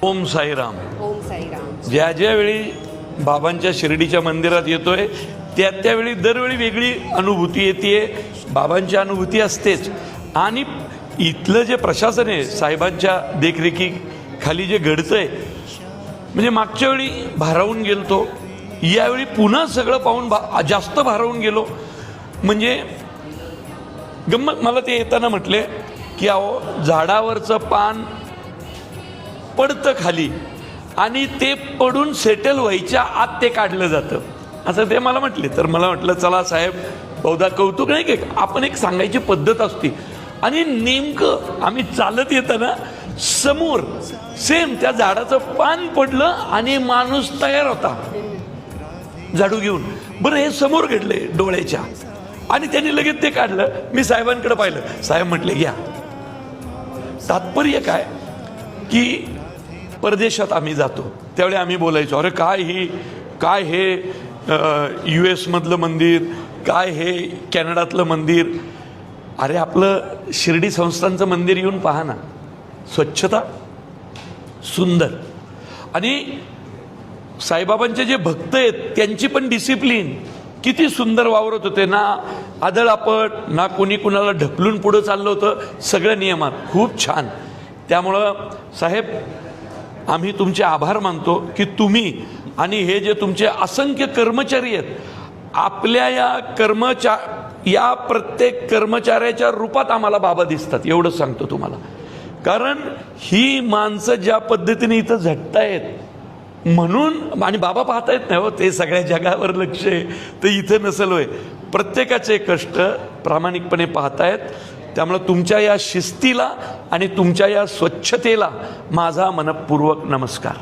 ओम साईराम. ओम साईराम. ज्या ज्यावेळी बाबांच्या शिर्डीच्या मंदिरात येतोय त्यावेळी दरवेळी वेगळी अनुभूती येते. बाबांची अनुभूती असतेच आणि इथलं जे प्रशासन आहे साहेबांच्या देखरेखीखाली जे घडतंय म्हणजे मागच्या वेळी भारावून गेलतो, यावेळी पुन्हा सगळं पाहून जास्त भारावून गेलो. म्हणजे गंमत मला ते येताना म्हटले की अहो झाडावरचं पान पडतं खाली आणि ते पडून सेटल व्हायच्या आत ते काढलं जातं असं ते मला म्हटले. तर मला म्हटलं चला साहेब बहुधा कौतुक नाही की आपण एक सांगायची पद्धत असते. आणि नेमकं आम्ही चालत येताना समोर सेम त्या झाडाचं पान पडलं आणि माणूस तयार होता झाडू घेऊन. बरं हे समोर घडले डोळ्याच्या आणि त्यांनी लगेच ते काढलं. मी साहेबांकडे पाहिलं. साहेब म्हटले घ्या. तात्पर्य काय की परदेशात आम्ही जातो त्यावेळी आम्ही बोलायचो अरे काय हे US मधलं मंदिर, काय हे कॅनडातलं मंदिर. अरे आपलं शिर्डी संस्थानचं मंदिर येऊन पहा ना, स्वच्छता सुंदर. आणि साईबाबांचे जे भक्त आहेत त्यांची पण डिसिप्लिन किती सुंदर वावरत होते ना. आदळआपट ना, कोणी कुणाला ढकलून पुढं चाललं होतं, सगळ्या नियमात खूप छान. त्यामुळं साहेब आम्ही तुमचे आभार मानतो की तुम्ही आणि हे जे तुमचे असंख्य कर्मचारी आहेत आपल्या या प्रत्येक कर्मचाऱ्याच्या रूपात आम्हाला बाबा दिसतात. एवढं सांगतो तुम्हाला. कारण ही माणसं ज्या पद्धतीने इथं झटतायत म्हणून आणि बाबा पाहता येत नाही हो, ते सगळ्या जगावर लक्ष आहे तर इथं नसेल होय. प्रत्येकाचे कष्ट प्रामाणिकपणे पाहतायत. त्यामुळे तुमच्या या शिस्तीला आणि तुमच्या या स्वच्छतेला माझा मनपूर्वक नमस्कार.